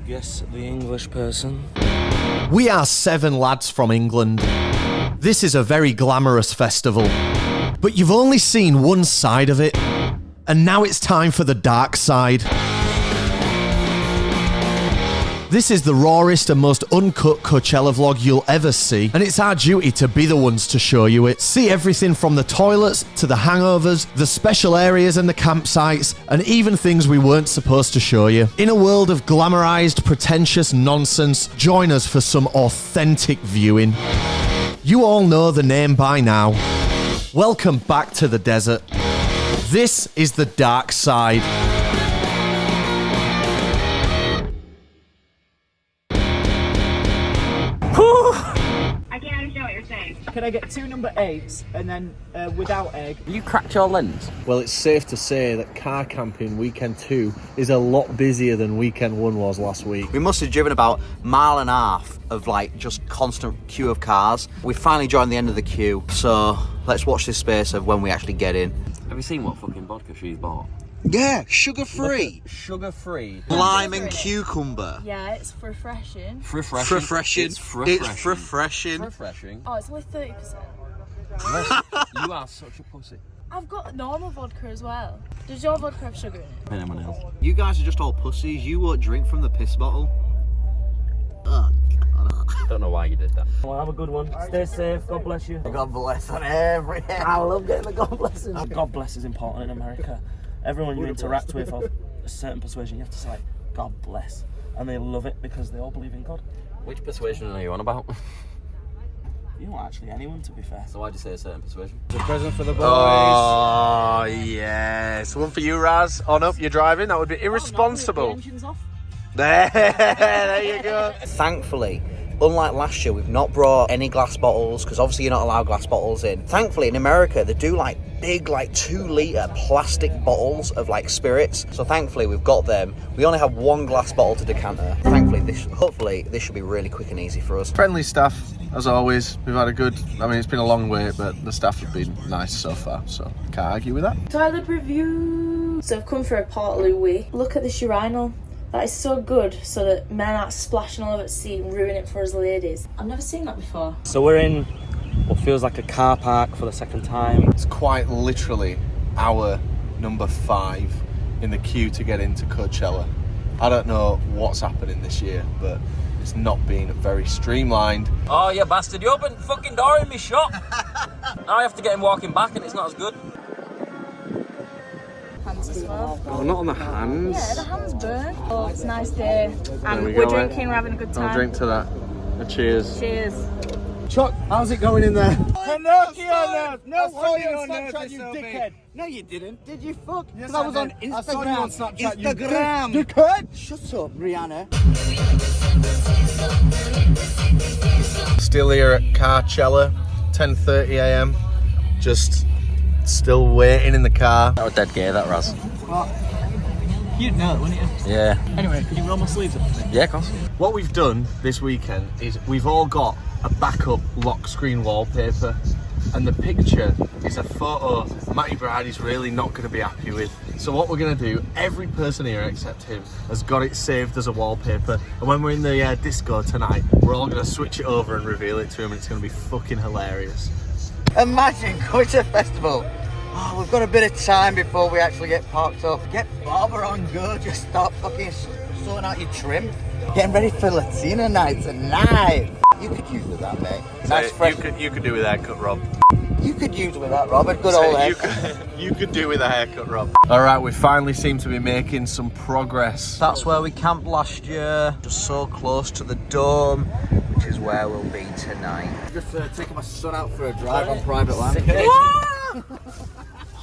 Guess the English person. We are 7 lads from England. This is a very glamorous festival, but you've only seen one side of it, and now it's time for the dark side. This is the rawest and most uncut Coachella vlog you'll ever see, and it's our duty to be the ones to show you it. See everything from the toilets to the hangovers, the special areas and the campsites, and even things we weren't supposed to show you. In a world of glamorized, pretentious nonsense, join us for some authentic viewing. You all know the name by now. Welcome back to the desert. This is the dark side. Can I get 2 number 8s and then without egg? You cracked your lens? Well, it's safe to say that car camping weekend 2 is a lot busier than weekend 1 was last week. We must have driven about 1.5 miles of like just constant queue of cars. We finally joined the end of the queue, so let's watch this space of when we actually get in. Have you seen what fucking vodka she's bought? Yeah, sugar-free. Sugar-free. Lime and cucumber. Yeah, it's refreshing. Refreshing. It's refreshing. Refreshing. Oh, it's only 30%. You are such a pussy. I've got normal vodka as well. Does your vodka have sugar in it? Anyone else? You guys are just all pussies. You won't drink from the piss bottle. Oh, Don't know why you did that. Well, have a good one. Stay safe. God bless you. God bless on everything. I love getting the God blesses. God bless is important in America. Everyone you interact with of a certain persuasion, you have to say, like, God bless. And they love it because they all believe in God. Which persuasion are you on about? You're not actually anyone, to be fair. So why'd you say a certain persuasion? A present for the boys. Oh, yes. One for you, Raz. On up, you're driving. That would be irresponsible. The engine's off. There you go. Thankfully, unlike last year, we've not brought any glass bottles because obviously you're not allowed glass bottles in. Thankfully, in America, they do like big, like 2-litre plastic bottles of like spirits. So thankfully, we've got them. We only have 1 glass bottle to decanter. Thankfully, hopefully, this should be really quick and easy for us. Friendly staff, as always. We've had a good, I mean, it's been a long wait, but the staff have been nice so far, so can't argue with that. Toilet review. So I've come for a Portaloo wee. Look at this urinal. That is so good so that men aren't splashing all over the seat and ruin it for us ladies. I've never seen that before. So we're in what feels like a car park for the second time. It's quite literally our number 5 in the queue to get into Coachella. I don't know what's happening this year, but it's not been very streamlined. Oh, you bastard, you opened the fucking door in me shop. Now I have to get him walking back and it's not as good. Hands as well. Oh, not on the hands. Yeah, the hands burn. Oh, it's a nice day. And we we're go, drinking, we're having a good time. I'll drink to that. Cheers. Cheers. Chuck, how's it going in there? Pinocchio nerve! No I saw you on nerve, Snapchat, you dickhead! No, you didn't. Did you fuck? Yes, I was I on did. Instagram. I saw you on Snapchat, you Instagram. dickhead! Shut up, Rihanna. Still here at CAR-CHELLA, 10:30 AM. Just still waiting in the car. That was dead gay, that Raz. You'd know it, wouldn't you? Yeah. Anyway, can you roll my sleeves up for me? Yeah, of course. What we've done this weekend is we've all got a backup lock screen wallpaper, and the picture is a photo Matty Brady's really not going to be happy with. So what we're going to do, every person here except him has got it saved as a wallpaper, and when we're in the disco tonight, we're all going to switch it over and reveal it to him, and it's going to be fucking hilarious. Imagine going to a festival. Oh, we've got a bit of time before we actually get parked up. Get barber on go, just start fucking sorting out your trim. Getting ready for Latina night tonight. You could use with that, mate. Nice fresh. You could do with a haircut, Rob. You could use with that, Robert. Good old head. You could do with a haircut, Rob. All right, we finally seem to be making some progress. That's where we camped last year. Just so close to the dome, which is where we'll be tonight. Just taking my son out for a drive on private land.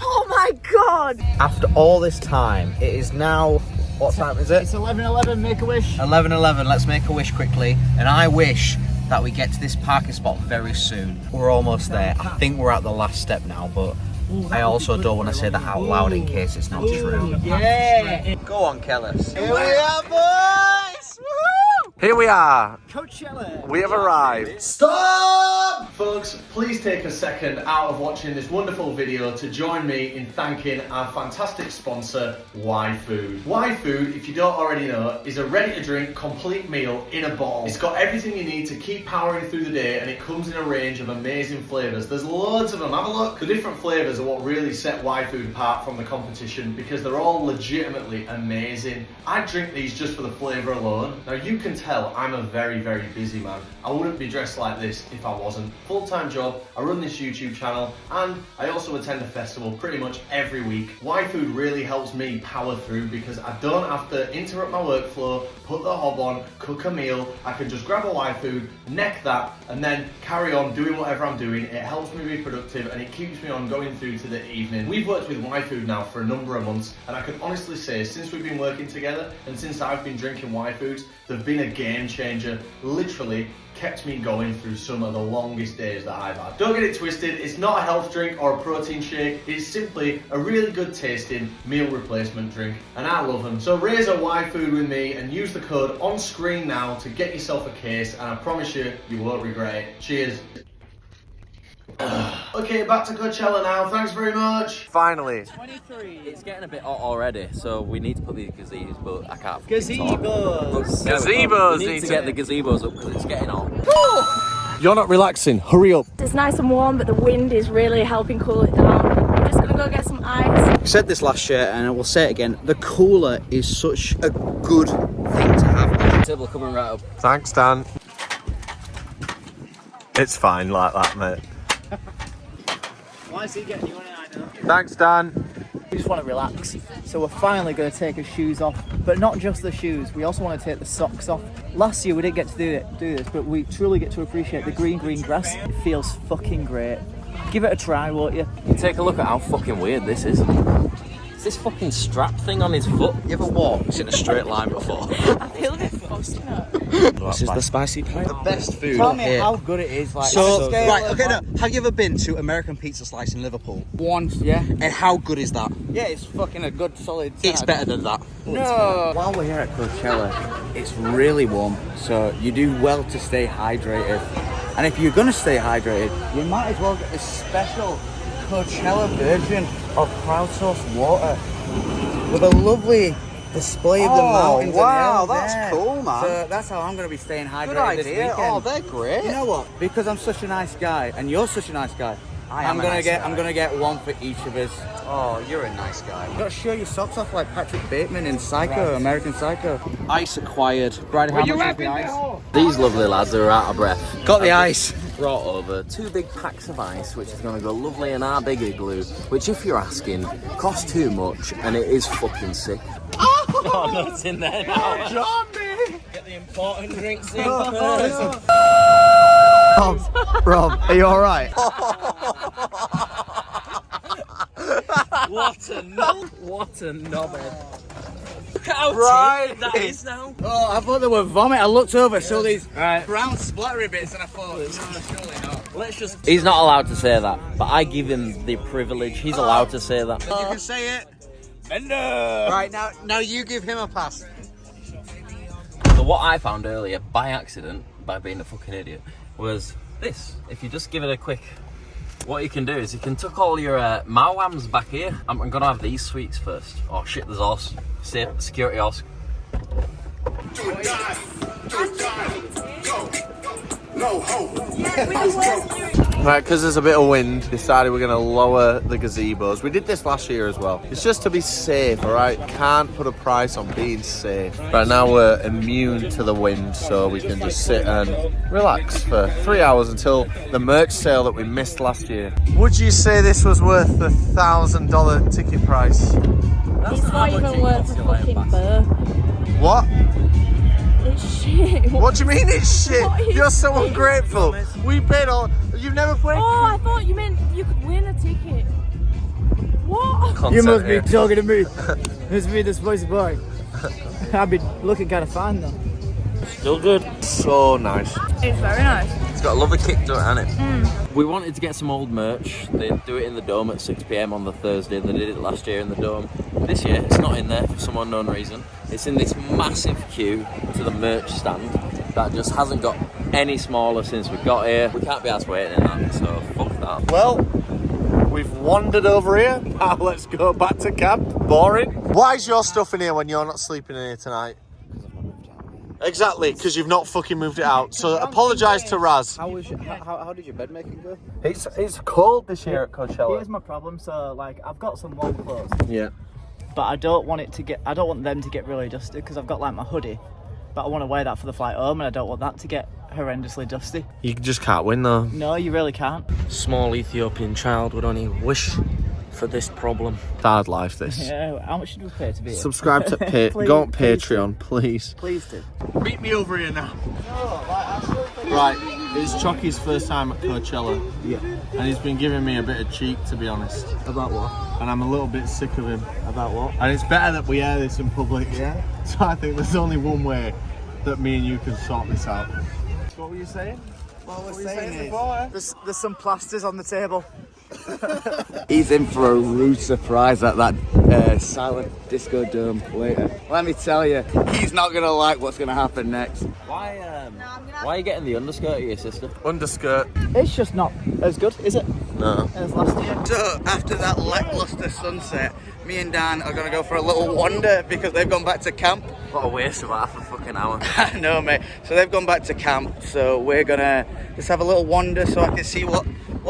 Oh my god! After all this time, it is now, what time is it? It's 11:11, make a wish. 11:11, let's make a wish quickly. And I wish that we get to this parking spot very soon. We're almost there. I think we're at the last step now, but I also don't want to say that out loud in case it's not true. Yeah! Go on, Kellis. Here we are, boys! Woohoo! Here we are. Coachella. We have arrived. Stop! Folks, please take a second out of watching this wonderful video to join me in thanking our fantastic sponsor, YFood. YFood, if you don't already know, is a ready-to-drink complete meal in a bottle. It's got everything you need to keep powering through the day, and it comes in a range of amazing flavours. There's loads of them. Have a look. The different flavours are what really set YFood apart from the competition because they're all legitimately amazing. I drink these just for the flavour alone. Now you can tell I'm a very, very busy man. I wouldn't be dressed like this if I wasn't. Full-time job, I run this YouTube channel, and I also attend a festival pretty much every week. YFood really helps me power through because I don't have to interrupt my workflow, put the hob on, cook a meal. I can just grab a YFood, neck that, and then carry on doing whatever I'm doing. It helps me be productive and it keeps me on going through to the evening. We've worked with YFood now for a number of months, and I can honestly say since we've been working together and since I've been drinking YFoods, they've been a game changer. Literally kept me going through some of the longest days that I've had. Don't get it twisted, it's not a health drink or a protein shake, it's simply a really good tasting meal replacement drink, and I love them. So raise a YFood with me and use the code on screen now to get yourself a case, and I promise you, you won't regret it. Cheers. Okay, back to Coachella now. Thanks very much. Finally. 23. It's getting a bit hot already, so we need to put these gazebos, but I can't. Gazebos. Gazebos We need to get the gazebos up because it's getting hot. You're not relaxing. Hurry up. It's nice and warm, but the wind is really helping cool it down. We're just gonna go get some ice. I said this last year and I will say it again, the cooler is such a good thing to have. Table coming right up. Thanks, Dan. It's fine like that, mate. Why is he getting you on it? I know. Thanks, Dan. We just want to relax, so we're finally going to take our shoes off, but not just the shoes, we also want to take the socks off. Last year we didn't get to do this, but we truly get to appreciate the green grass. It feels fucking great. Give it a try, won't you? Take a look at how fucking weird this is. Is this fucking strap thing on his foot? You ever walked in a straight line before? I feel a bit fussed, you know. This is the spicy pie. The best food. Tell me here. how good it is. Like, So, right, okay, no. Have you ever been to American Pizza Slice in Liverpool? once, yeah. And how good is that? Yeah, it's fucking a good solid. It's better than that. No. While we're here at Coachella, it's really warm, so you do well to stay hydrated. And if you're gonna stay hydrated, you might as well get a special Coachella version of crowdsourced water with a lovely display of the mountains. wow, and the hills that's there. cool, man. So that's how I'm gonna be staying hydrated Good idea. this weekend. Oh, they're great. You know what? Because I'm such a nice guy, and you're such a nice guy. I'm gonna get one for each of us. Oh, you're a nice guy. You gotta show your socks off like Patrick Bateman in Psycho, American Psycho. Ice acquired. Brad, how much is the ice? These lovely lads are out of breath. Got the ice. Brought over 2 big packs of ice, which is going to go lovely in our big igloo, which, if you're asking, costs too much, and it is fucking sick. Oh, no, it's in there now. Johnny! Get the important drinks in first. Rob, are you alright? What a knob! What a knobhead! Look at how tasty that is now. Oh, I thought they were vomit. I looked over, saw these brown splattery bits, and I thought, no, surely not. Let's just. He's not allowed to say that, but I give him the privilege. He's allowed to say that. You can say it. Bender! Right, now you give him a pass. So what I found earlier, by accident, by being a fucking idiot, was this. If you just give it a quick... What you can do is you can tuck all your mawams back here. I'm gonna have these sweets first. Oh shit, there's horse. Safe, security horse. Do or die, go. No hope. Right, because there's a bit of wind, decided we're going to lower the gazebos. We did this last year as well. It's just to be safe, alright? Can't put a price on being safe. Right now we're immune to the wind, so we can just sit and relax for 3 hours until the merch sale that we missed last year. Would you say this was worth the $1,000 ticket price? It's not even worth a fucking burr. What? It's shit. What do you mean it's shit? What is You're so it? ungrateful. We paid all... You've never played... Oh, I thought you meant you could win a ticket. What? You must be talking to me. It's me, the spicy boy. I've been looking kind of fine though. Still good. So nice. It's very nice. It's got a lovely kick to it, hasn't it? We wanted to get some old merch. They do it in the Dome at 6 PM on the Thursday. They did it last year in the Dome. This year, it's not in there for some unknown reason. It's in this massive queue to the merch stand. that just hasn't got any smaller since we got here. We can't be asked waiting in that, so fuck that. Well, we've wandered over here. Now let's go back to camp. Boring. Why is your stuff in here when you're not sleeping in here tonight? Exactly, because you've not fucking moved it out. So apologise to Raz. How did your bed making go? It's cold this year at Coachella. Here's my problem. So like, I've got some warm clothes, Yeah. but I don't want them to get really dusty because I've got like my hoodie, but I want to wear that for the flight home, and I don't want that to get horrendously dusty. You just can't win though. No, you really can't. Small Ethiopian child would only wish for this problem. Hard life, this. Yeah, how much should we pay to be here? Subscribe to Please, go on please Patreon, please. Please do. Meet me over here now. Right, it's Chocky's first time at Coachella. Yeah. And he's been giving me a bit of cheek, to be honest. About what? And I'm a little bit sick of him. About what? And it's better that we air this in public. Yeah. So I think there's only one way that me and you can sort this out. What were you saying? What What were you saying before? There's some plasters on the table. He's in for a rude surprise at that silent disco dome later. Let me tell you, he's not gonna like what's gonna happen next. Why are you getting the underskirt of your sister? Underskirt. It's just not as good, is it? No. As last year. So after that lackluster sunset, me and Dan are gonna go for a little wander because they've gone back to camp. What a waste of half a fucking hour. I know, mate. So they've gone back to camp. So we're gonna just have a little wander so I can see what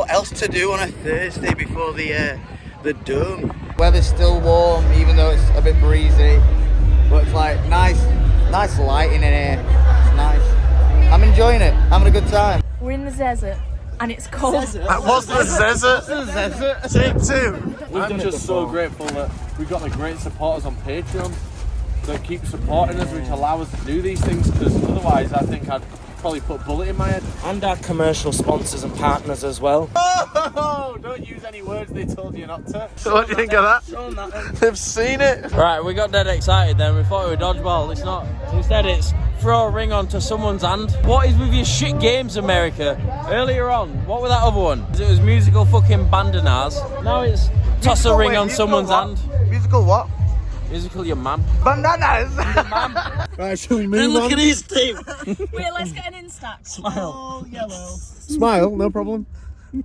else to do on a Thursday before the dome. Weather's still warm, even though it's a bit breezy. But it's like nice lighting in here. It's nice. I'm enjoying it. Having a good time. We're in the desert and it's cold. What's the desert? Take two. I'm just so grateful that we've got the great supporters on Patreon that keep supporting us, which allow us to do these things, because otherwise I think I'd probably put a bullet in my head. And our commercial sponsors and partners as well. Oh, don't use any words they told you not to. So what do you think of that? They've seen it. Right, we got dead excited then. We thought it was dodgeball. It's not. Instead, it's throw a ring onto someone's hand. What is with your shit games, America? Earlier on, what was that other one? It was musical fucking bandanas. Now it's toss a ring on someone's hand. Musical what? Musical your man. Bananas. Right, shall we move on? Look at his team. Wait, let's get an Instax. Smile. Oh, yellow. Smile, no problem. Oh,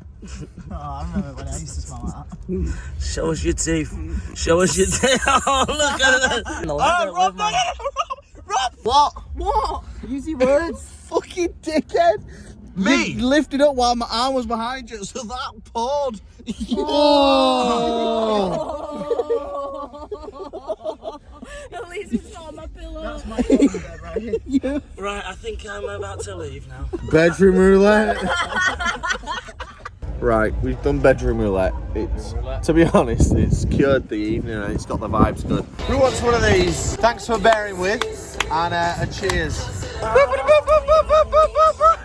I remember when I used to smell like that. Show us your teeth. Show us your teeth. Oh, look at that. What? What? Use your words. Fucking dickhead. Me? You lifted up while my arm was behind you, so that poured. At least it's not on my pillow. That's my bed right here. Right, I think I'm about to leave now. Bedroom roulette. Right, we've done bedroom roulette. It's, to be honest, it's cured the evening and it's got the vibes good. Who wants one of these? Thanks for bearing with, and a cheers.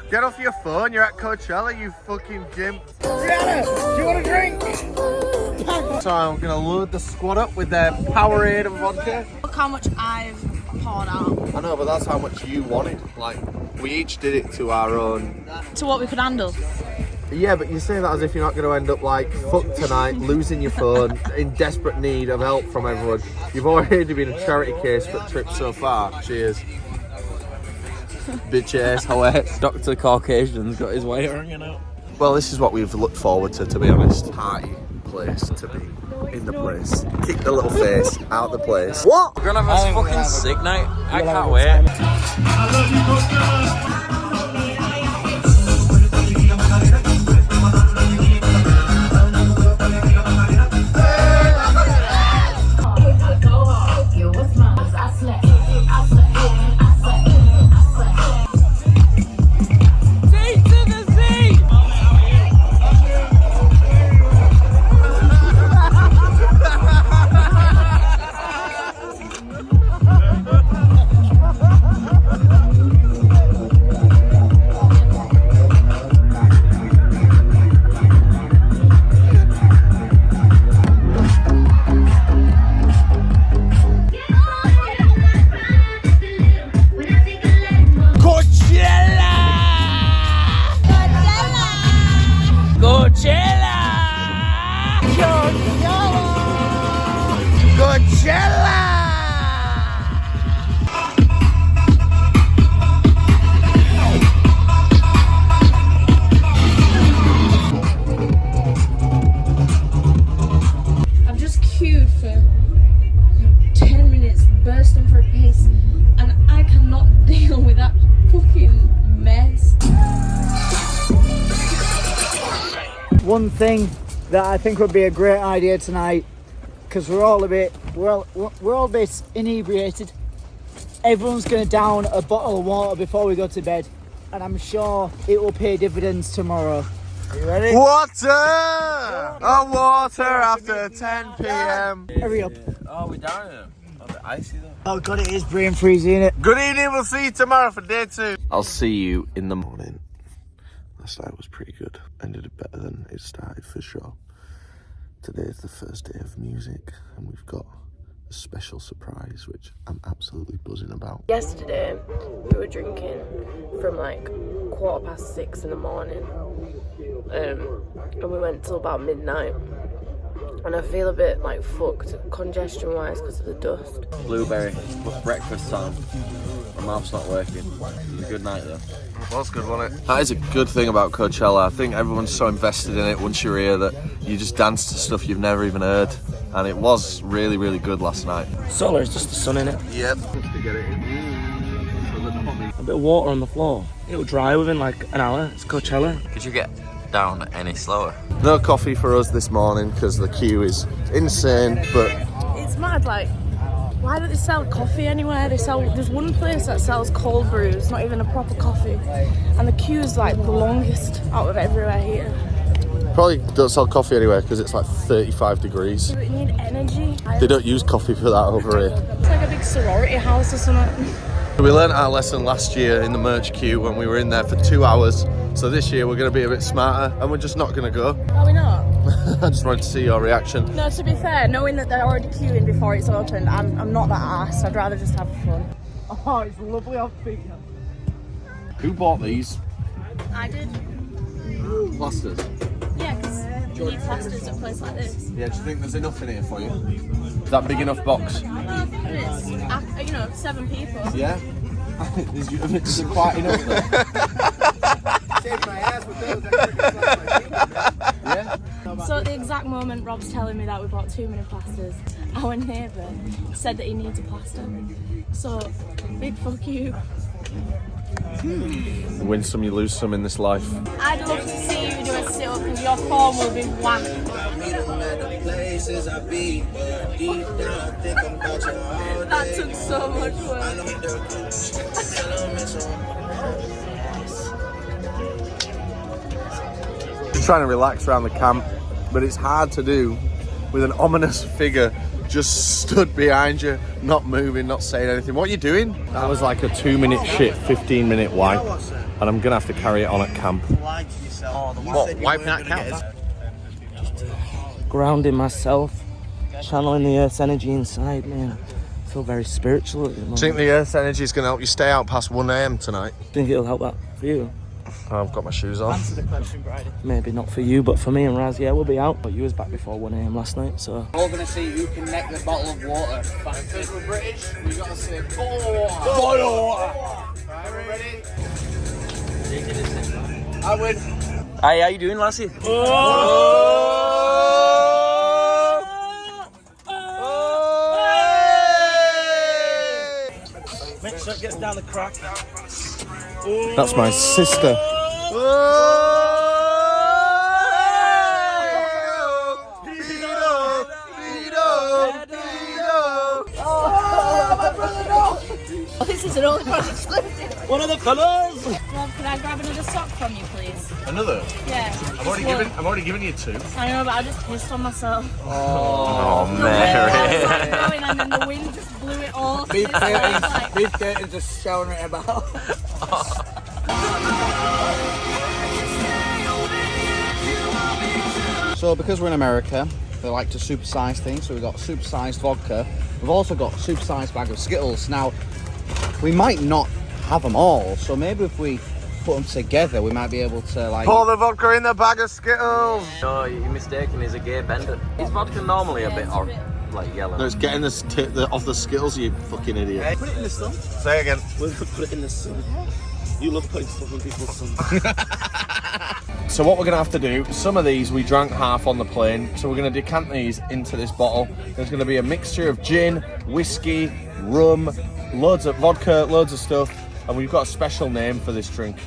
Get off your phone, you're at Coachella, you fucking gimp. Rihanna, do you want a drink? So I'm gonna load the squad up with their Powerade and vodka. Look how much I've poured out. I know, but that's how much you wanted. Like, we each did it to our own. To what we could handle. Yeah, but you say that as if you're not going to end up like fucked tonight, losing your phone, in desperate need of help from everyone. You've already been a charity case for the trip so far. Cheers. Bitch ass, how Dr. Caucasian's got his way hanging out. Well, this is what we've looked forward to be honest. Party place to be. In the place. Kick the little face out the place. What? We're gonna have a fucking sick night. I can't wait. one thing that I think would be a great idea tonight, because we're all a bit inebriated. Everyone's going to down a bottle of water before we go to bed, and I'm sure it will pay dividends tomorrow. Are you ready? Water! Oh, water after 10 p.m. Hurry up. Oh, we're down here. A bit icy though. Oh god, it is brain freezing, isn't it? Good evening, we'll see you tomorrow for day 2. I'll see you in the morning. Last night was pretty good. Ended it better than it started for sure. Today is the first day of music and we've got a special surprise which I'm absolutely buzzing about. Yesterday we were drinking from like 6:15 in the morning and we went till about midnight, and I feel a bit like fucked congestion wise because of the dust. Blueberry, breakfast time. My mouth's not working. It was a good night though. It was good, wasn't it? That is a good thing about Coachella. I think everyone's so invested in it once you're here that you just dance to stuff you've never even heard. And it was really, really good last night. Solar is just the sun in it. Yep. A bit of water on the floor. It'll dry within like an hour. It's Coachella. Could you get down any slower? No coffee for us this morning because the queue is insane, but It's mad, like, why don't they sell coffee anywhere? There's one place that sells cold brews, not even a proper coffee. And the queue is like the longest out of everywhere here. probably don't sell coffee anywhere because it's like 35 degrees. Do you need energy? They don't use coffee for that over here. It's like a big sorority house or something. We learned our lesson last year in the merch queue when we were in there for 2 hours. So this year we're going to be a bit smarter and we're just not going to go. Are we not? I just wanted to see your reaction. No, to be fair, knowing that they're already queuing before it's opened, I'm not that arsed. I'd rather just have fun. Oh, it's lovely off speaker. Who bought these? I did. Plasters. Yeah, because you need plasters at a place like this. Yeah, do you think there's enough in here for you? Is that big enough box? Well, I think there is. You know, 7 people. Yeah? Is it quite enough though? Saved my ass with those. Yeah? So at the exact moment Rob's telling me that we bought too many plasters, our neighbour said that he needs a plaster. So, big fuck you. You win some, you lose some in this life. I'd love to see you do a sit-up because your form will be whack. That took so much work. Trying to relax around the camp, but it's hard to do with an ominous figure just stood behind you, not moving, not saying anything. What are you doing? That was like a 2-minute shit, 15-minute wipe, and I'm gonna have to carry it on at camp. What, wiping at camp? Grounding myself, channeling the earth's energy inside, man. I feel very spiritual at the moment. Do you think the earth's energy is gonna help you stay out past 1 AM tonight? Think it'll help that for you? I've got my shoes on. Answer the question, Bridie. Maybe not for you, but for me and Raz, yeah, we'll be out. But you was back before 1 AM last night, so. We're going to see who can neck the bottle of water. Because we're British, we've got to say bottle of water. Bottle of water. Right, we're ready? I win. Hey, how you doing, lassie? Make sure it gets down the crack. That's my sister. This is an all exclusive. One of the fellas! Rob, can I grab another sock from you, please? Another? Yeah. I've already given you 2. I know, but I just pissed on myself. Oh, I Mary. was like going and then the wind just blew it all. Beef curtains just showing it about. So because we're in America, they like to supersize things. So we've got supersized vodka. We've also got a supersized bag of Skittles. Now, we might not have them all. So maybe if we put them together, we might be able to like... Pour the vodka in the bag of Skittles. No, you're mistaken. He's a gay bender. Is vodka normally a bit like yellow? No, it's getting this off the Skittles, you fucking idiot. Put it in the sun. Say again. We'll put it in the sun. You love putting stuff in people's sun. So what we're going to have to do, some of these we drank half on the plane, so we're going to decant these into this bottle. There's going to be a mixture of gin, whiskey, rum, loads of vodka, loads of stuff, and we've got a special name for this drink.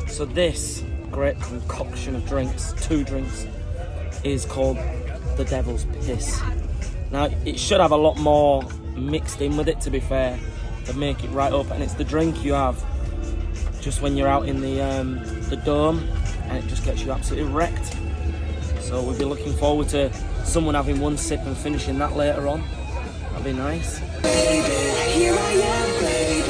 So this great concoction of drinks, 2 drinks, is called the Devil's Piss. Now, it should have a lot more mixed in with it, to be fair, to make it right up. And it's the drink you have just when you're out in the dome, and it just gets you absolutely wrecked. So we'll be looking forward to someone having one sip and finishing that later on. That'd be nice. Here I am, baby.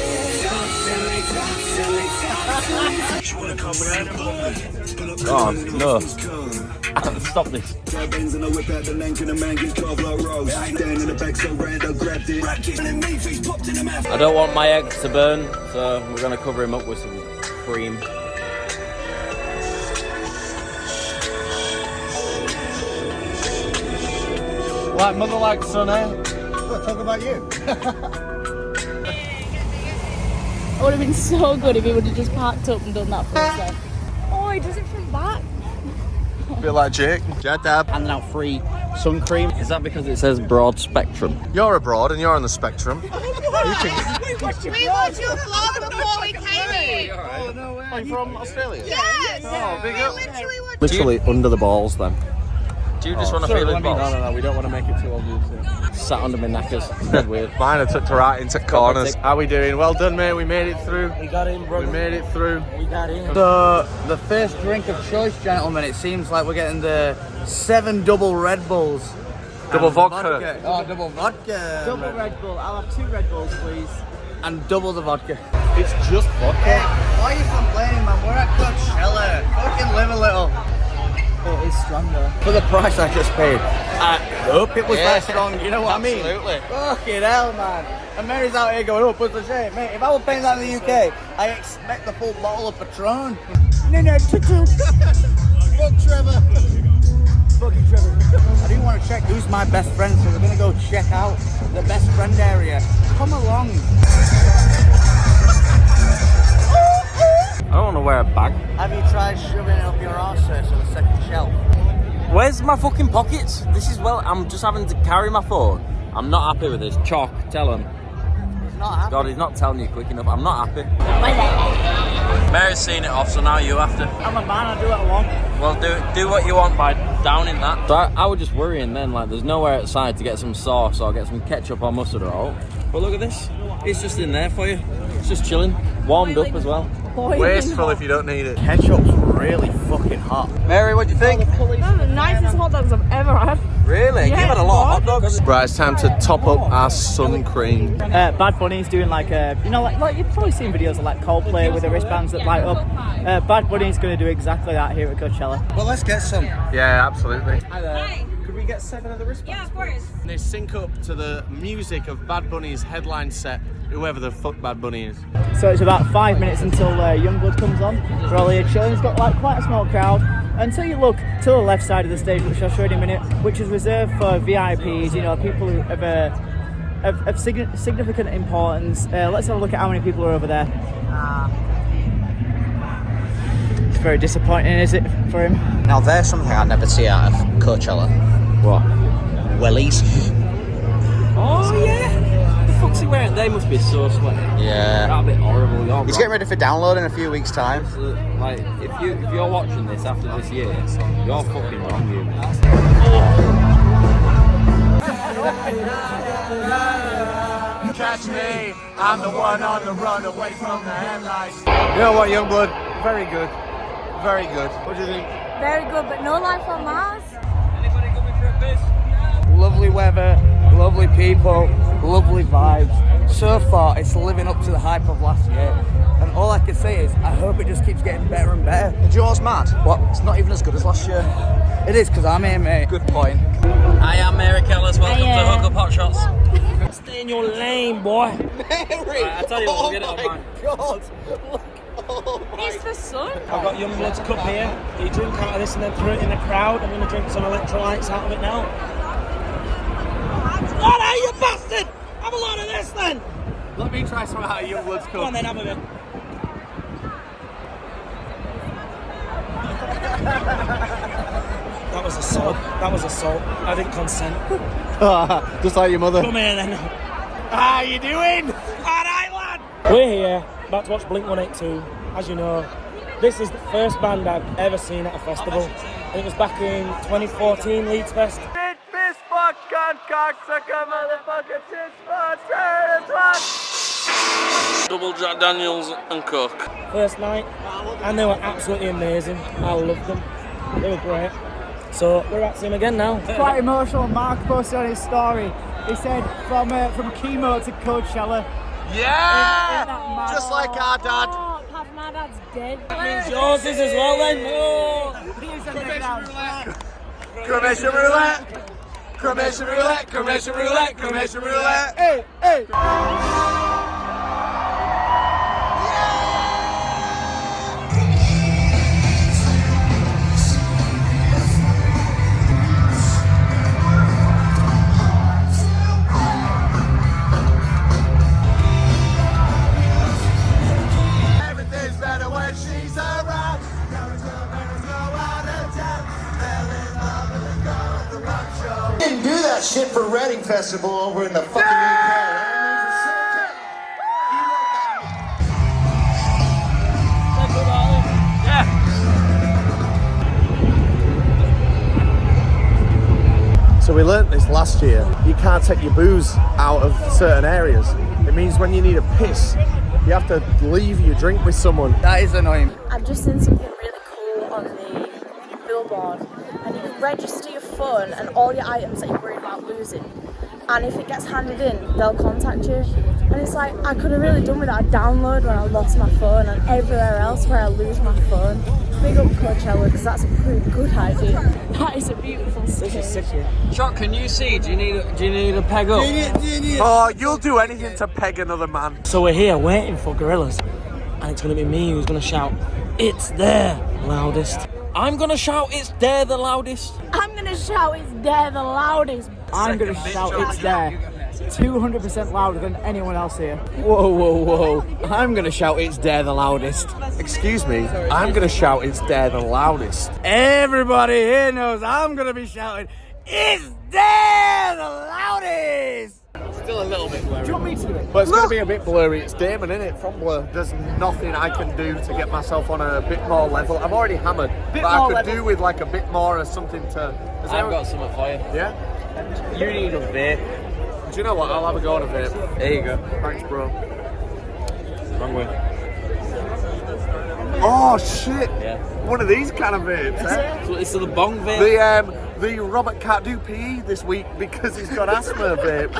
Oh, no. Stop this. I don't want my eggs to burn, so we're going to cover him up with some cream. Like mother, like son, eh? Well, talk about you. It would have been so good if he would have just parked up and done that for us then. Oh, he does it from back. A bit like Jake. Jad Dab. Handing out free sun cream. Is that because it says broad spectrum? You're abroad and you're on the spectrum. We watched your vlog before we came here. Oh, no way. Are you from Australia? Yes. Oh, big up. Literally under the balls then. Do you just want to feel his balls? No, we don't want to make it too obvious. Sat under my knackers. It's dead weird. Mine are tucked right into corners. How we doing? Well done, mate. We made it through. We got in, brother. We made it through. We got in. So, the first drink of choice, gentlemen, it seems like we're getting the 7 double Red Bulls. Double And vodka. Oh, double vodka. Double Red Bull. I'll have 2 Red Bulls, please. And double the vodka. It's just vodka. Why are you complaining, man? We're at Coachella. Fucking live a little. It is stronger. For the price I just paid, I hope it was that strong, you know what I mean? Absolutely. Fucking hell, man. And Mary's out here going, oh, what's the shame? Mate, if I was paying that in the UK, I expect the full bottle of Patron. No, tutu. Fuck Trevor. Fucking Trevor. I do want to check who's my best friend, so we're going to go check out the best friend area. Come along. I don't want to wear a bag. Have you tried shoving it up your arse to the second shelf? Where's my fucking pockets? This is I'm just having to carry my phone. I'm not happy with this. Chalk, tell him. He's not happy. God, he's not telling you quick enough. I'm not happy. Mary's seen it off, so now you have to. I'm a man, I do what I want. Well, do what you want by downing that. So I was just worrying then, like, there's nowhere outside to get some sauce or get some ketchup or mustard or all. But look at this. It's just in there for you. It's just chilling. Warmed up as well. Wasteful if you don't need it. Ketchup's really fucking hot. Mary, what do you think? That's the nicest hot dogs I've ever had. Really? Yeah, You've had a lot of hot God. dogs. Right, it's time to top up our sun cream. Bad Bunny's doing like a, you know, like you've probably seen videos of like Coldplay with the wristbands that light up. Bad Bunny's going to do exactly that here at Coachella. Well, let's get some. Yeah, absolutely. Hi there. Could we get 7 of the wristbands? Yeah, of course. They sync up to the music of Bad Bunny's headline set, whoever the fuck Bad Bunny is. So it's about 5 minutes until Youngblood comes on. We're all here chilling. It's got like quite a small crowd. Until you look to the left side of the stage, which I'll show you in a minute, which is reserved for VIPs, you know, people who have significant importance. Let's have a look at how many people are over there. It's very disappointing, is it, for him? Now there's something I never see out of Coachella. What? Wellies. Oh, yeah. The fuck's he wearing? They must be so sweaty. Yeah. That'd be horrible. He's getting ready for download in a few weeks' time. So, like, if you're watching this after this year, you're fucking wrong, you. Catch me, I'm the one on the run away from the headlights. You know what, Youngblood? Very good. Very good. What do you think? Very good, but no life on Mars. Anybody coming for a piss? Lovely weather, lovely people, lovely vibes. So far, it's living up to the hype of last year. And all I can say is, I hope it just keeps getting better and better. And yours mad? What? It's not even as good as last year. It is, because I'm here, mate. Good point. I am Mary Kellis. Welcome to Hook Up Hot Shots. Stay in your lane, boy. Mary! I tell you what, we'll get it on mine. God! Look, oh my It's the sun. I've got Youngblood's cup here. You drink out of this and then throw it in the crowd. I'm going to drink some electrolytes out of it now. Oh no, you bastard! Have a lot of this then! Let me try some out of Youngblood's Come on cup. then, have a bit. That was assault. That was assault. I didn't consent. Just like your mother. Come here then. How you doing? Alright, lad. We're here, about to watch Blink 182. As you know, This is the first band I've ever seen at a festival. It was back in 2014 Leeds Fest. Double Jack Daniels and Coke. First night, and they were absolutely amazing. I loved them. They were great. So we're at them again now. Quite emotional. Mark posted on his story. He said from chemo to Coachella. Yeah! In that mad- Just like our dad. Oh, half my dad's dead. That means yours is as well then. No. Cremation roulette. Cremation roulette. Cremation roulette. Cremation roulette. Hey, hey. Everything's better when she's around. Didn't do that shit for Reading Festival over in the fucking So we learnt this last year. You can't take your booze out of certain areas. It means when you need a piss, you have to leave your drink with someone. That is annoying. I've just seen something really cool on the billboard, and you can register your phone and all your items that you're worried about losing. And if it gets handed in, they'll contact you. And it's like, I could have really done without a download when I lost my phone and everywhere else where I lose my phone. Big up Coachella, because that's a pretty good idea. That is a beautiful stage. Chuck, can you see? Do you need a peg up? Oh, you'll do anything to peg another man. So we're here waiting for Gorillaz, and it's going to be me who's going to shout, "It's there!" loudest. I'm going to shout, "It's there!" the loudest. I'm going to shout, "It's there!" the loudest. I'm going to shout it's there 200% louder than anyone else here. Whoa, whoa, whoa. I'm going to shout it's there the loudest. Excuse me, I'm going to shout it's there the loudest. Everybody here knows I'm gonna be shouting, "It's there, the loudest!" Still a little bit blurry. Do you want me to do it? But it's going to be a bit blurry. It's Damon, innit, from Blur. There's nothing I can do to get myself on a bit more level. I'm already hammered, but I could do with like a bit more or something to... I've got something for you. Yeah? You need a vape. Do you know what? I'll have a go on a vape. There you go. Thanks, bro. Wrong way. Oh, shit. Yeah. One of these kind of vapes, eh? So it's the bong vape. The Robert can't do PE this week because he's got asthma vape.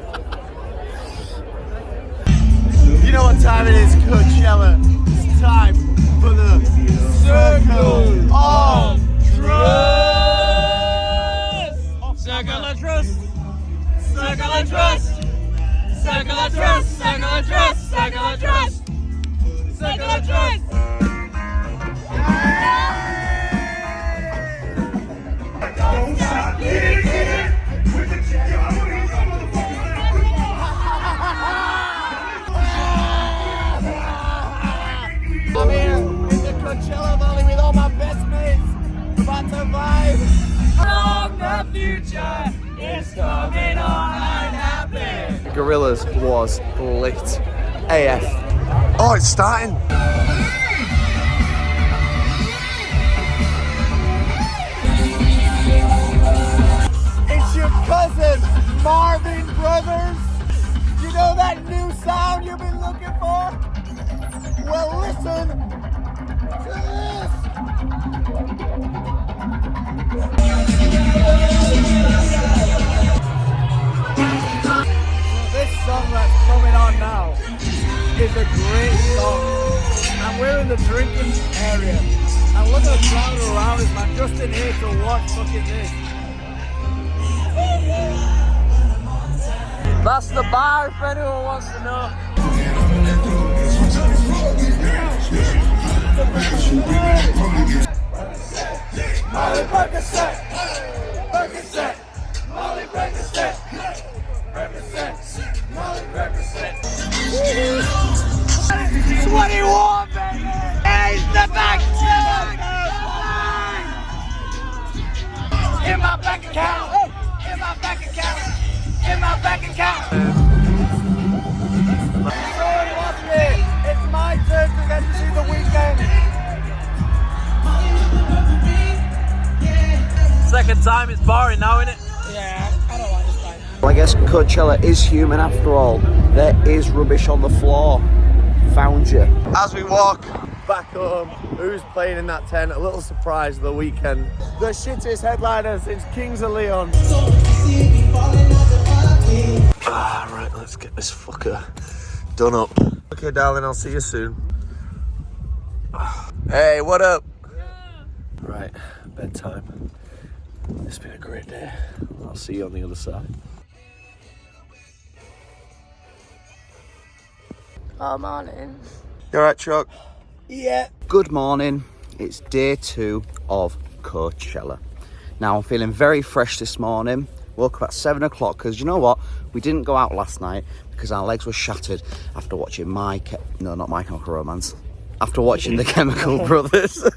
You know what time it is, Coachella? It's time for the Circle of Trust! Circle of Trust! Circle of Trust! Circle of Trust! Circle of Trust! Circle of Trust! Circle of Trust! Don't stop, get it, with the check. I'm here in the Coachella Valley with all my best mates. About to vibe. Long the future is coming on and happy. Gorillaz was lit. AF. Oh, it's starting. It's your cousin, Marvin Brothers. You know that new sound you've been looking for? Well, listen to this. This song that's coming on now is a great song. And we're in the drinking area. And look at the crowd around us, man. Just in here to watch fucking this. That's the bar if anyone wants to know. Molly Percocet, Percocet, Molly Percocet, represent, Molly Percocet. 21, baby! He's the back! In my bank account! In my bank account! In my bank account! Someone watch me! It's my turn to get to see the weekend! second time, it's boring now, isn't it? Yeah, I don't like this time. Well, I guess Coachella is human after all. There is rubbish on the floor. Found you. As we walk back home, who's playing in that tent? A little surprise of the weekend. The shittest headliner since Kings of Leon. Right, let's get this fucker done up. Okay, darling, I'll see you soon. Hey, what up? Right, bedtime. It's been a great day. I'll see you on the other side. Oh, morning. You alright, Chuck? Yeah. Good morning. It's day 2 of Coachella. Now, I'm feeling very fresh this morning. Woke up at 7 o'clock because you know what? We didn't go out last night because our legs were shattered after watching My Chemical Romance. After watching the Chemical Brothers.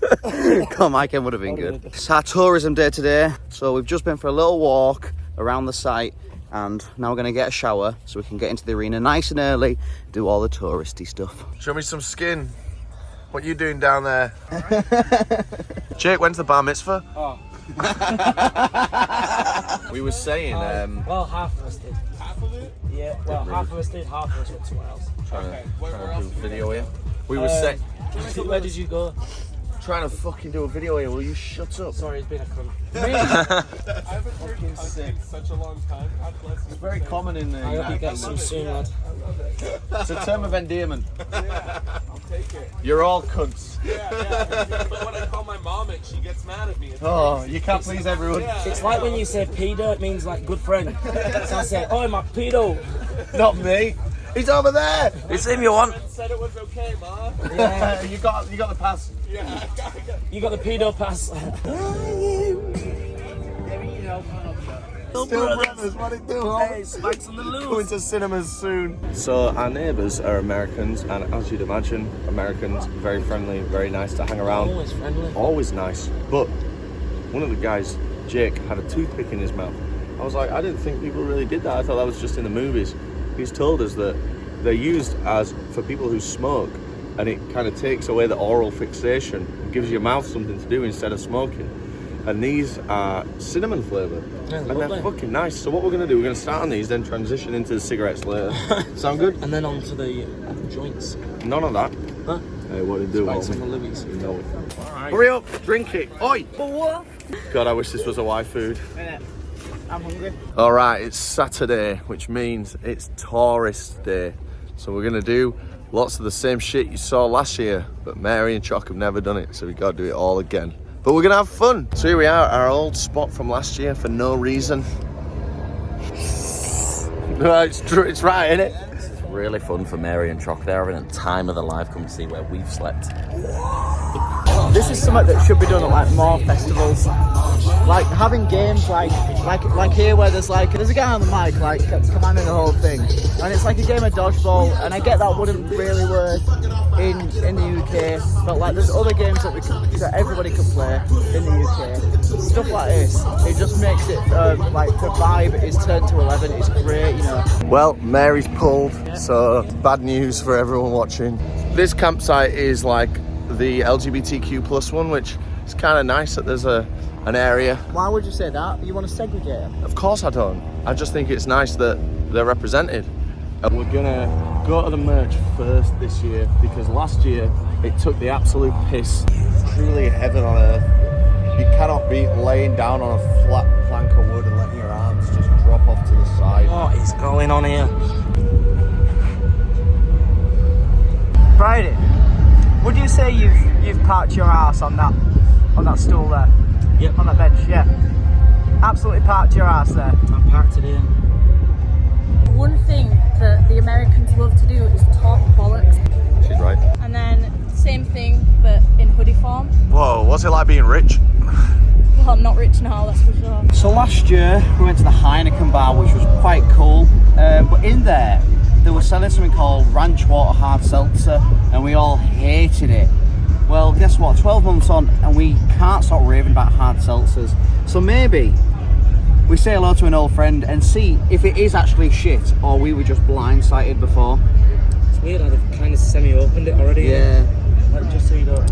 God, My Chem would have been good. It's our tourism day today. So we've just been for a little walk around the site. And now we're going to get a shower so we can get into the arena nice and early, do all the touristy stuff. Show me some skin. What you doing down there? Jake, when's the bar mitzvah? Oh. We were saying, well, half of us did. Half of it? Yeah, well, half of us did, half of us went somewhere else. trying to do a video here. We were were saying, where did you go? trying to fucking do a video here. Will you shut up? Sorry, it's been a cunt. I haven't heard cunt in such a long time. It's very common in the I hope you get some soon, lad. It's a term of endearment. Yeah, I'll take it. You're all cunts. Yeah. But when I call my mom it, she gets mad at me. It's Oh, crazy. you can't please everyone. Yeah. It's like when you say pedo, it means like good friend. So I say, oh, my pedo. Not me. He's over there. It's him you want. Said it was okay, Ma. Yeah. You got the pass. Yeah, I got it. You got the pedo pass. Still brothers, what it do? Hey, spikes on the loose. Going to cinemas soon. So our neighbours are Americans, and as you'd imagine, Americans very friendly, very nice to hang around. Always friendly. Always nice. But one of the guys, Jake, had a toothpick in his mouth. I was like, I didn't think people really did that. I thought that was just in the movies. He's told us that they're used as for people who smoke, and it kind of takes away the oral fixation and gives your mouth something to do instead of smoking. And these are cinnamon flavoured, and they're fucking nice. So what we're going to do, we're going to start on these, then transition into the cigarettes later. Sound good? And then on to the joints. None of that. Huh? Hey, what did you do? Spikes on the Louis. You know it. Alright. Hurry up, drink it. Oi! But what? God, I wish this was Hawaii food. I'm hungry. All right, it's Saturday, which means it's tourist day. So we're gonna do lots of the same shit you saw last year, but Mary and Choc have never done it, so we gotta do it all again. But we're gonna have fun. So here we are, our old spot from last year for no reason. Right, it's true, it's right, isn't it? It's really fun for Mary and Choc. They're having a time of their life. Come see where we've slept. This is something that should be done at like more festivals. Like having games like here where there's a guy on the mic like commanding the whole thing, and it's like a game of dodgeball. And I get that wouldn't really work in the UK, but like there's other games that everybody can play in the UK. Stuff like this, it just makes it like the vibe is turned to 11. It's great, you know. Well, Mary's pulled, so bad news for everyone watching. This campsite is like the LGBTQ plus one, which is kind of nice that there's an area. Why would you say that? You want to segregate them? Of course I don't. I just think it's nice that they're represented. We're gonna go to the merch first this year because last year it took the absolute piss. Truly heaven on earth. You cannot be laying down on a flat plank of wood and letting your arms just drop off to the side. What is going on here? Friday, would you say you've parked your ass on that stool there? Yep. On that bench, yeah. Absolutely parked your ass there. I'm parked it here. One thing that the Americans love to do is talk bollocks. She's right. And then same thing, but in hoodie form. Whoa, what's it like being rich? Well, I'm not rich now, that's for sure. So last year we went to the Heineken bar, which was quite cool. But in there, they were selling something called Ranch Water Hard Seltzer, and we all hated it. Well, guess what? 12 months on, and we can't stop raving about hard seltzers. So maybe we say hello to an old friend and see if it is actually shit, or we were just blindsided before. It's weird how they've kind of semi-opened it already. Yeah. Like, just so you know.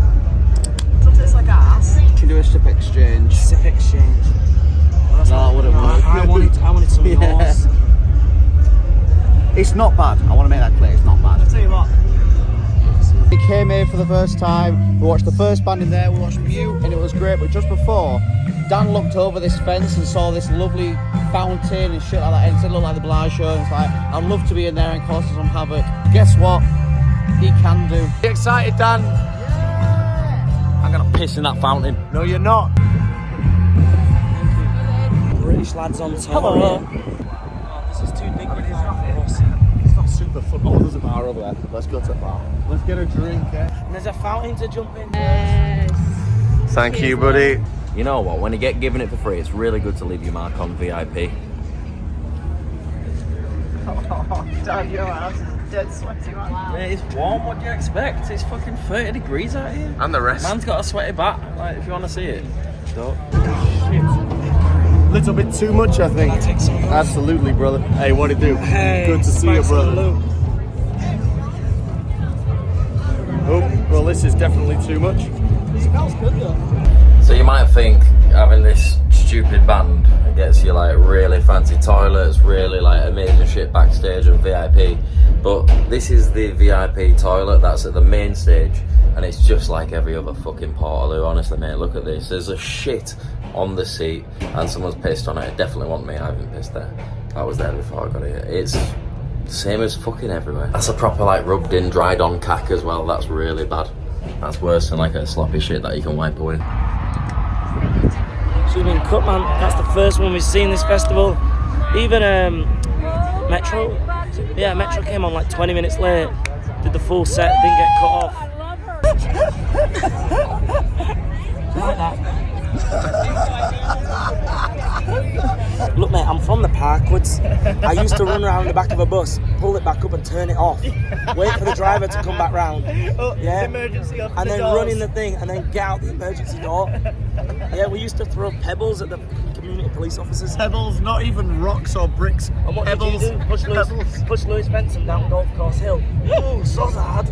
So it's like ass. Can do a sip exchange. Sip exchange. No, it wouldn't work. I wanted some yours. It's not bad. I want to make that clear. It's not bad. I'll tell you what. We came here for the first time. We watched the first band in there. We watched Mute, and it was great. But just before, Dan looked over this fence and saw this lovely fountain and shit like that. And it looked like the Bellagio. And it's like, I'd love to be in there and cause some havoc. Guess what? He can do. You excited, Dan? Yeah. I'm gonna piss in that fountain. No, you're not. British lads on top. Hello. This is too big for us. It's not super fun. Oh, there's a bar over there. Let's go to the bar. Let's get a drink, eh? And there's a fountain to jump in. Thank you, buddy. You know what? When you get given it for free, it's really good to leave your mark on VIP. Oh, Dan, your ass is dead sweaty right now. Mate, it's warm. What do you expect? It's fucking 30 degrees out here. And the rest. Man's got a sweaty back. Like, if you want to see it. Don't. Little bit too much, I think. Absolutely, brother. Hey, what do you do? Hey, good to see you, brother. Oh, well, this is definitely too much. It smells good though. So you might think having this stupid band gets you like really fancy toilets, really like amazing shit backstage and VIP, but this is the VIP toilet that's at the main stage, and it's just like every other fucking Portaloo. Honestly, mate, look at this. There's a shit on the seat and someone's pissed on it. It definitely wasn't me. I haven't pissed there. I was there before I got here. It's same as fucking everywhere. That's a proper like rubbed in, dried on cack as well. That's really bad. That's worse than like a sloppy shit that you can wipe away. She's been cut, man. That's the first one we've seen this festival. Even Metro. Yeah, Metro came on like 20 minutes late. Did the full set, didn't get cut off. Like that. Look, mate, I'm from the Parkwoods. I used to run around the back of a bus, pull it back up and turn it off. Wait for the driver to come back round. Yeah. Emergency off And the then doors. run in the thing and then get out the emergency door. Yeah, we used to throw pebbles at the community police officers. Pebbles, not even rocks or bricks. And what Pebbles. did you do? Push Lewis Benson down Golf Course Hill. Oh, so hard.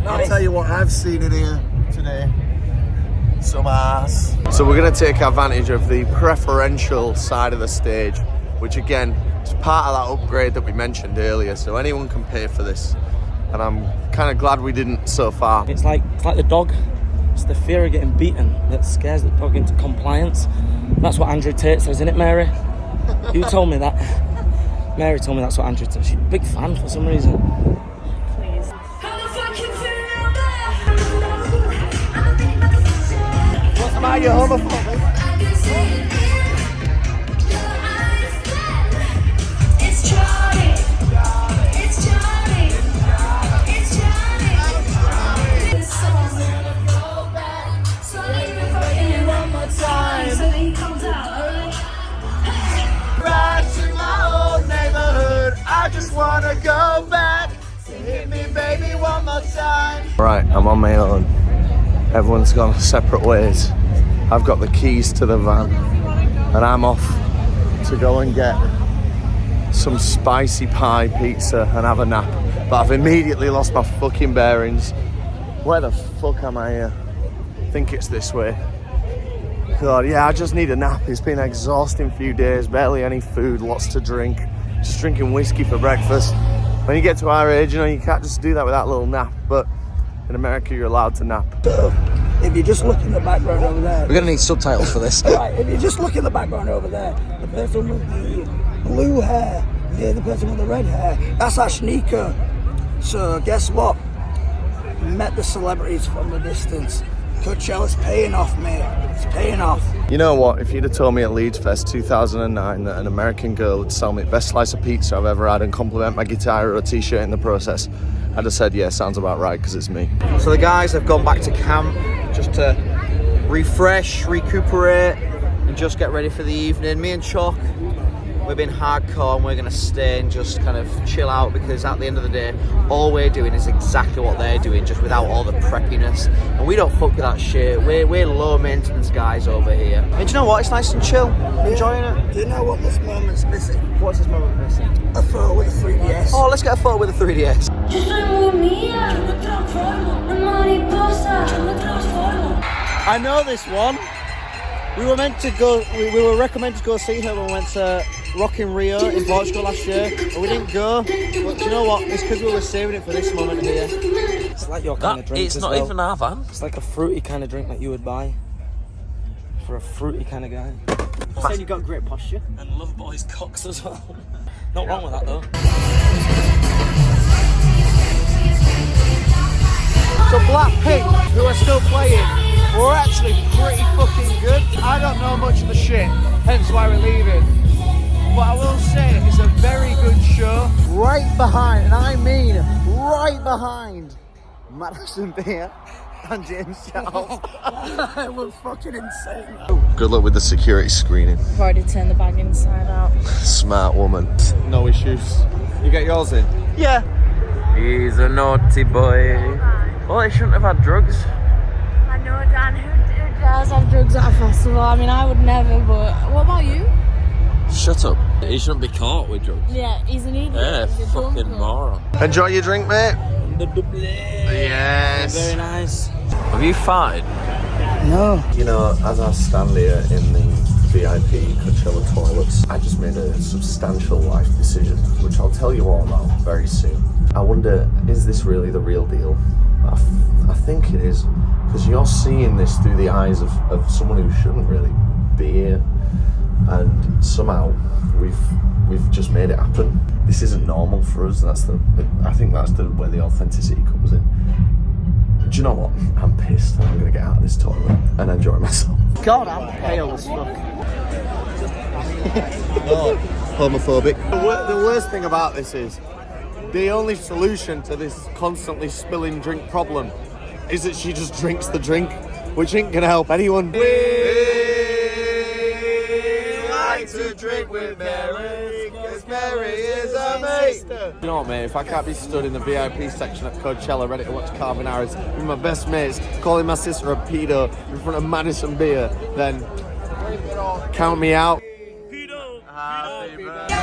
I'll Nice. tell you what I've seen in here today. Some ass. So we're going to take advantage of the preferential side of the stage, which again is part of that upgrade that we mentioned earlier. So anyone can pay for this, and I'm kind of glad we didn't so far. It's like the dog. It's the fear of getting beaten that scares the dog into compliance. That's what Andrew Tate says, isn't it, Mary? You told me that. Mary told me that's what Andrew Tate. She's a big fan for some reason. Please. What's about your homophobic? It's Charlie. It's Charlie. It's Charlie. This song's gonna go back. So let me fucking you one more time. So he comes out. Right to my old neighborhood. I just wanna go back. Hit me, baby, one more time. Right, I'm on my own. Everyone's gone separate ways. I've got the keys to the van, and I'm off to go and get some spicy pie pizza and have a nap. But I've immediately lost my fucking bearings. Where the fuck am I here? I think it's this way. God, yeah, I just need a nap. It's been an exhausting few days, barely any food, lots to drink. Just drinking whiskey for breakfast. When you get to our age, you know, you can't just do that without a little nap. But in America, you're allowed to nap. If you just look in the background over there. We're going to need subtitles for this. Right, if you just look in the background over there, the person with the blue hair, the person with the red hair, that's Ashnika. So guess what? Met the celebrities from the distance. Coachella's paying off, mate. It's paying off. You know what? If you'd have told me at Leeds Fest 2009 that an American girl would sell me the best slice of pizza I've ever had and compliment my guitar or a t-shirt in the process, I'd have said, yeah, sounds about right, because it's me. So the guys have gone back to camp just to refresh, recuperate, and just get ready for the evening. Me and Chuck, we've been hardcore, and we're going to stay and just kind of chill out, because at the end of the day, all we're doing is exactly what they're doing, just without all the preppiness. And we don't fuck with that shit. We're low maintenance guys over here. And do you know what? It's nice and chill. Enjoying it. Do you know what this moment's missing? What's this moment missing? A photo with a 3DS. Oh, let's get a photo with a 3DS. I know this one. We were meant to go. We were recommended to go see her when we went to Rock in Rio in Portugal last year, but we didn't go. But do you know what? It's because we were saving it for this moment here. It's like your kind of drink. It's as not well. even our van. It's like a fruity kind of drink that you would buy for a fruity kind of guy. Saying you've got great posture. And love boys cocks as well. Not wrong with that though. So BLACKPINK, who are still playing, were actually pretty fucking good. I don't know much of the shit, hence why we're leaving. But I will say it's a very good show. Right behind, and I mean right behind, Madison Beer and James Charles. It was fucking insane. Good luck with the security screening. I've already turned the bag inside out. Smart woman. No issues. You get yours in? Yeah. He's a naughty boy. Well, he shouldn't have had drugs. I know, Dan, who does have drugs at a festival? I mean, I would never, but what about you? Shut up. He shouldn't be caught with drugs. Yeah, he's an idiot. Yeah, He's a fucking bum. moron. Enjoy your drink, mate. The double. Yes. Very nice. Have you farted? No. You know, as I stand here in the VIP Coachella toilets, I just made a substantial life decision, which I'll tell you all about very soon. I wonder, is this really the real deal? I think it is, because you're seeing this through the eyes of someone who shouldn't really be here, and somehow we've just made it happen. This isn't normal for us. I think that's where the authenticity comes in. Do you know what? I'm pissed. I'm gonna get out of this toilet and enjoy myself. God, I'm pale as fuck. Oh, homophobic. The worst thing about this is, the only solution to this constantly spilling drink problem is that she just drinks the drink, which ain't gonna help anyone. We like to drink with Mary, because Mary is a mate. You know what, mate? If I can't be stood in the VIP section at Coachella ready to watch Calvin Harris with my best mates, calling my sister a pedo in front of Madison Beer, then count me out. Happy birthday.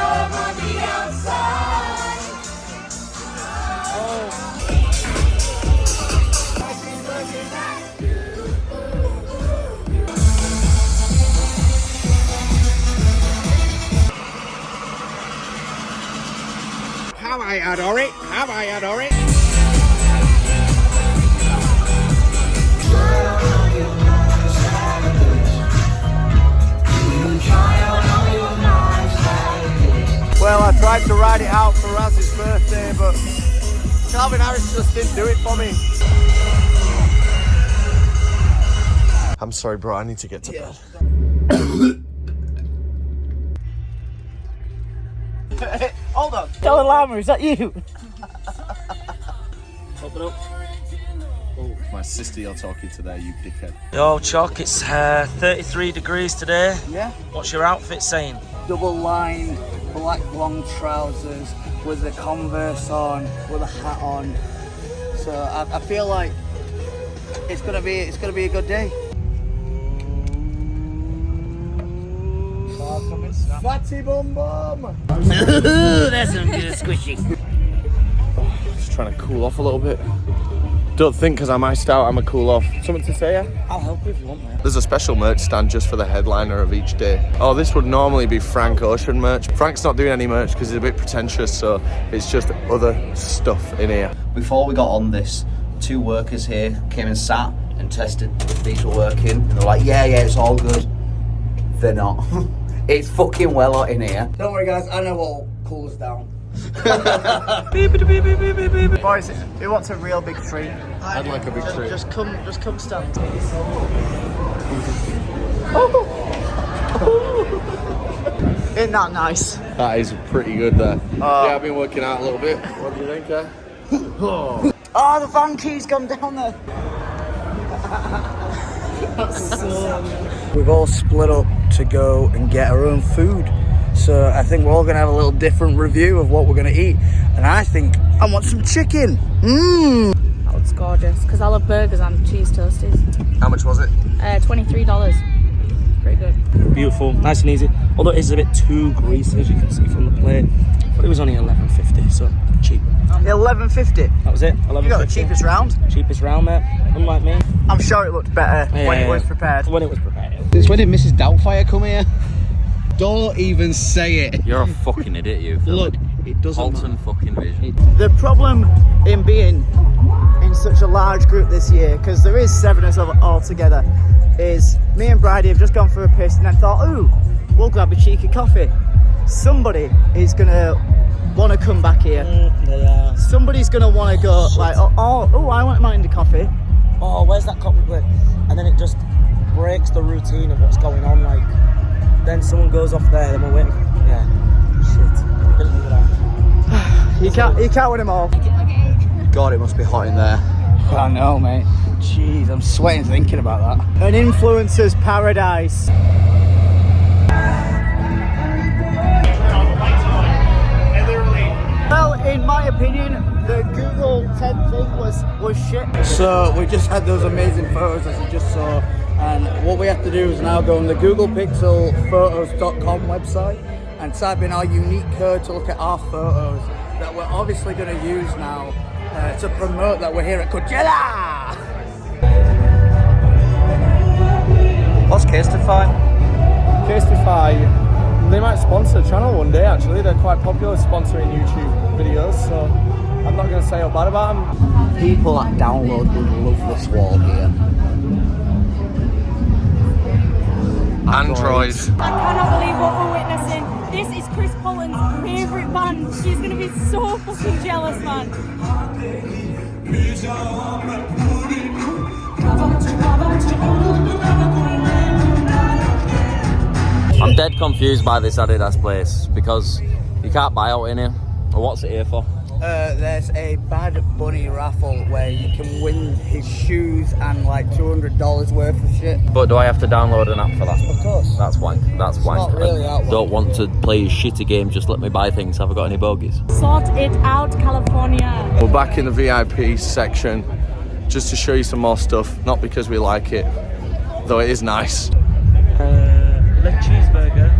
Have I adore it? Have I adore it? Well, I tried to ride it out for Raz's birthday, but Calvin Harris just didn't do it for me. I'm sorry, bro. I need to get to bed. Hold on. Dalai Lama, is that you? Open up. Oh, my sister you're talking to there, you dickhead. Yo, Choc, it's 33 degrees today. Yeah. What's your outfit saying? Double lined, black long trousers with the Converse on, with a hat on. So I feel like it's gonna be a good day. Fatty bum bum. That's some good squishy. Just trying to cool off a little bit. Don't think because I'm iced out, I'm a cool off. Something to say, yeah? I'll help you if you want, man. There's a special merch stand just for the headliner of each day. Oh, this would normally be Frank Ocean merch. Frank's not doing any merch because he's a bit pretentious, so it's just other stuff in here. Before we got on this, 2 workers here came and sat and tested if these were working, and they're like, yeah, it's all good. They're not. It's fucking well hot in here. Don't worry, guys. I know what'll cool us down. Boys, who wants a real big treat? I'd like a big treat. Just come stand. Isn't that nice? That is pretty good there. Yeah, I've been working out a little bit. What do you think, Oh, the van key's gone down there. We've all split up to go and get our own food. So I think we're all going to have a little different review of what we're going to eat. And I think I want some chicken. Mmm. That looks gorgeous, because I love burgers and cheese toasties. How much was it? $23. Pretty good. Beautiful, nice and easy. Although it is a bit too greasy, as you can see from the plate. But it was only 11.50, so cheap. 11.50. That was it. 11.50. You got the cheapest round. Cheapest round, mate. Unlike me. I'm sure it looked better when it was prepared. When it was prepared. It's when did Mrs. Doubtfire come here? Don't even say it. You're a fucking idiot, you. Look, it doesn't Alton fucking vision. The problem in being in such a large group this year, because there is 7 of us all together, is me and Bridie have just gone for a piss and then thought, ooh, we'll grab a cheeky coffee. Somebody is gonna want to come back here. Yeah. Somebody's gonna want to go like, oh, I want mine to coffee. Oh, where's that coffee place? And then it just breaks the routine of what's going on. Like, then someone goes off there, then we're waiting. Yeah, shit. Couldn't do that. You can't win them all. God, it must be hot in there. I know, mate. Jeez, I'm sweating thinking about that. An influencer's paradise. Well, in my opinion, the Google 10 thing was shit. So we just had those amazing photos as you just saw, and what we have to do is now go on the googlepixelphotos.com website and type in our unique code to look at our photos that we're obviously going to use now to promote that we're here at Coachella. What's Casetify? Casetify, they might sponsor the channel one day actually. They're quite popular sponsoring YouTube videos, so I'm not going to say how bad about them. People that download would love this wall here. Android. I cannot believe what we're witnessing. This is Chris Pollen's favourite band. She's going to be so fucking jealous, man. I'm dead confused by this Adidas place because you can't buy out in here. Or what's it here for? There's a Bad Bunny raffle where you can win his shoes and like $200 worth of shit. But do I have to download an app for that? Of course. That's wank. That's wank. not really that I don't want to play a shitty game. Just let me buy things. Have I got any bogeys? Sort it out, California. We're back in the VIP section just to show you some more stuff. Not because we like it, though it is nice. Le cheeseburger.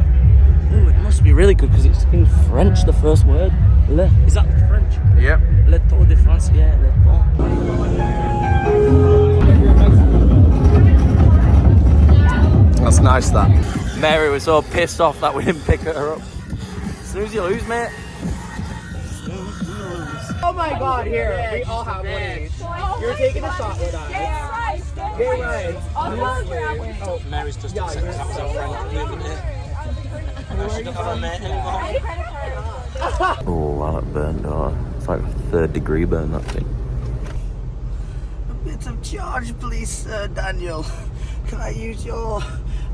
Ooh, it must be really good because it's in French, the first word. Le. Is that French? Yep. Le Tour de France, yeah, Le Tour. That's nice, that. Mary was so pissed off that we didn't pick her up. Snooze you lose, mate. Oh my god, here, we all have one of these. You're taking a shot with us. Get right. Oh, Mary's just upset because that was our friend moving here. She don't have a mate anymore. Oh, wow, that burned. Oh, it's like a 3rd degree burn, that thing. A bit of charge, please, Sir Daniel. Can I use your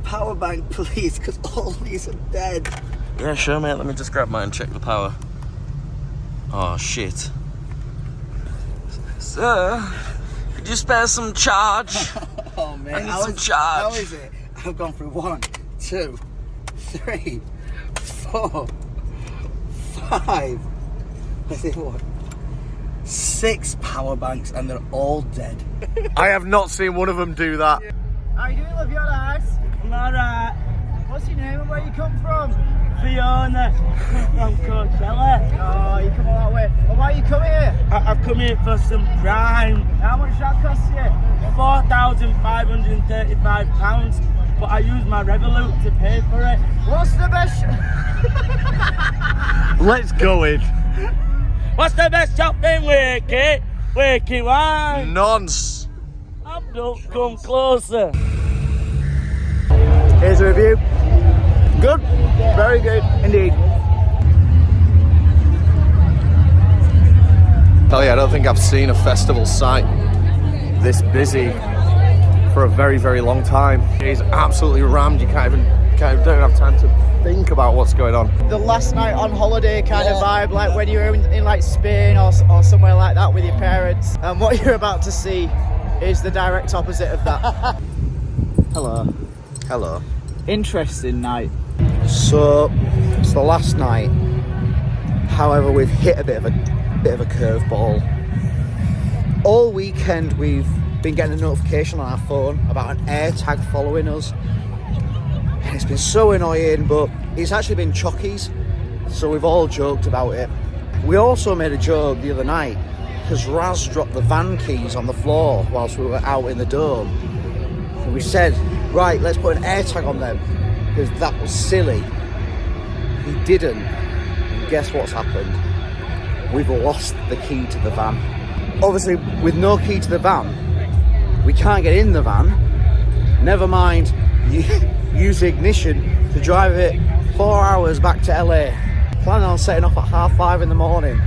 power bank, please? Because all these are dead. Yeah, sure, mate. Let me just grab mine and check the power. Oh, shit. Sir, could you spare some charge? Oh, man. I need some charge. How is it? I've gone through 1, 2, 3, 4, 5. Let's see what? 6 power banks and they're all dead. I have not seen one of them do that. How you doing, love? You alright? I'm alright. What's your name and where you come from? Fiona. From Coachella. Oh, you come all that way. Well, why you come here? I've come here for some Prime. How much that cost you? £4,535, but I used my Revolut to pay for it. What's the best? Let's go in. What's the best shopping, Wakey? Wakey wine. Nonce. Abdul, come closer. Here's a review. Good. Very good indeed. Hell yeah, I don't think I've seen a festival site this busy for a very, very long time. It is absolutely rammed. You don't have time to think about what's going on. The last night on holiday kind of vibe, like when you're in like Spain or somewhere like that with your parents. And what you're about to see is the direct opposite of that. Hello. Hello. Interesting night. So it's the last night. However, we've hit a bit of a curveball. All weekend we've been getting a notification on our phone about an air tag following us. And it's been so annoying, but it's actually been Chockies. So we've all joked about it. We also made a joke the other night because Raz dropped the van keys on the floor whilst we were out in the dome. And we said, right, let's put an air tag on them because that was silly. He didn't. And guess what's happened? We've lost the key to the van. Obviously, with no key to the van, we can't get in the van. Never mind, use the ignition to drive it 4 hours back to LA. Planning on setting off at 5:30 in the morning.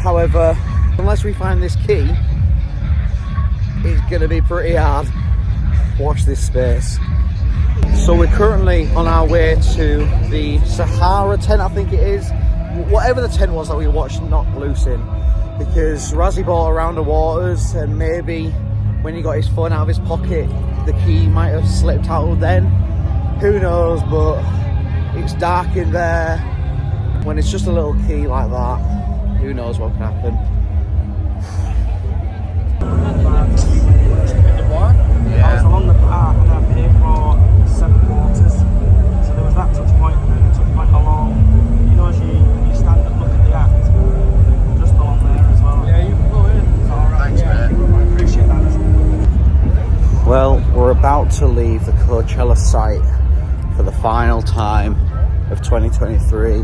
However, unless we find this key, it's gonna be pretty hard. Watch this space. So we're currently on our way to the Sahara tent, I think it is. Whatever the tent was that we watched Knock Loose in. Because Razzie bought a round of waters and maybe when he got his phone out of his pocket, the key might have slipped out then. Who knows, but it's dark in there. When it's just a little key like that, who knows what can happen. I was along the path and I paid for 7 waters. So there was that touch point and then a touch point along. You know, as you stand and look at the act, just along there as well. Yeah, you can go in. Alright, thanks, mate. I appreciate that. Well, we're about to leave the Coachella site for the final time of 2023.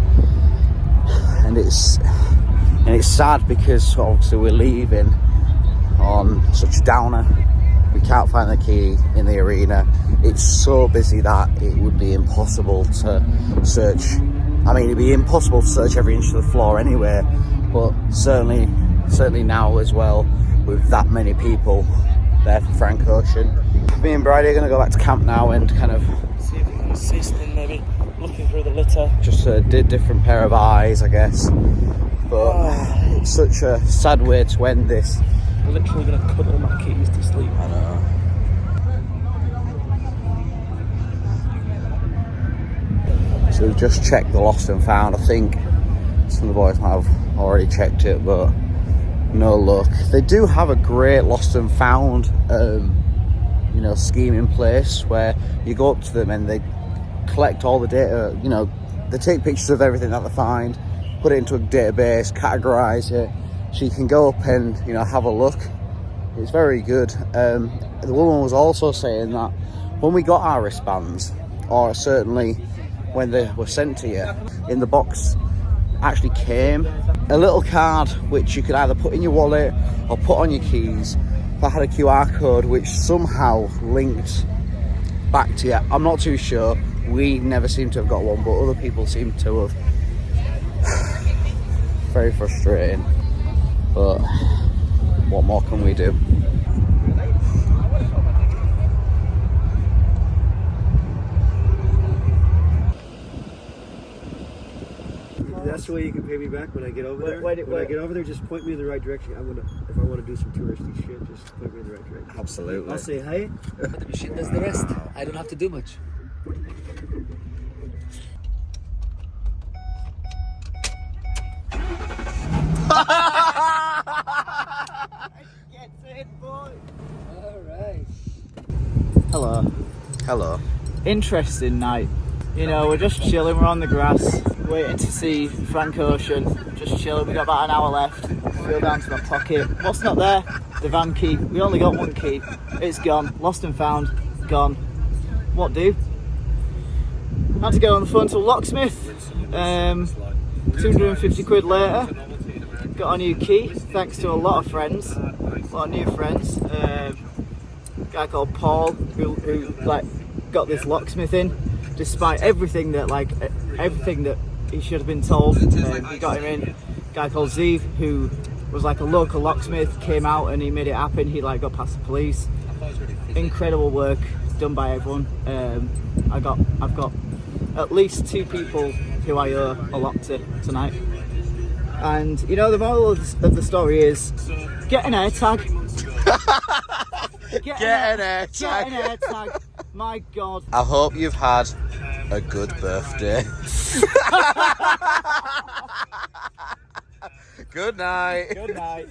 And it's sad because obviously we're leaving on such a downer. We can't find the key in the arena. It's so busy that it would be impossible to search. I mean, it'd be impossible to search every inch of the floor anyway, but certainly now as well, with that many people there for Frank Ocean. Me and Bridie are going to go back to camp now and kind of see if we can assist in maybe looking through the litter. Just a different pair of eyes, I guess. But it's such a sad way to end this. I'm literally going to cuddle my keys to sleep. I know. So we've just checked the lost and found. I think some of the boys might have already checked it, but no luck. They do have a great lost and found scheme in place where you go up to them and they collect all the data. They take pictures of everything that they find, put it into a database, categorize it, so you can go up and have a look. It's very good. The woman was also saying that when we got our wristbands, or certainly when they were sent to you, in the box actually came a little card which you could either put in your wallet or put on your keys that had a QR code which somehow linked back to you. I'm not too sure. We never seem to have got one, but other people seem to have. Very frustrating, but what more can we do? That's the way you can pay me back when I get over there. When I get over there, just point me in the right direction. If I want to do some touristy shit, just point me in the right direction. Absolutely. I'll say hi. But the machine does the rest. I don't have to do much. Gets it, boy. Alright. Hello. Hello. Interesting night. We're just chilling, we're on the grass, waiting to see Frank Ocean. Just chilling, we got about an hour left. Feel down to my pocket. What's not there? The van key. We only got one key. It's gone. Lost and found. Gone. What do? Had to go on the phone to a locksmith. 250 quid later. Got a new key, thanks to a lot of friends. A lot of new friends. A guy called Paul who got this locksmith in. Despite everything that he should have been told, he got him in. A guy called Zeev, who was like a local locksmith, came out and he made it happen. He got past the police. Incredible work done by everyone. I've got at least 2 people who I owe a lot to tonight. And the moral of the story is get an air tag. Get an air tag. My God. I hope you've had a good birthday. Good night. Good night.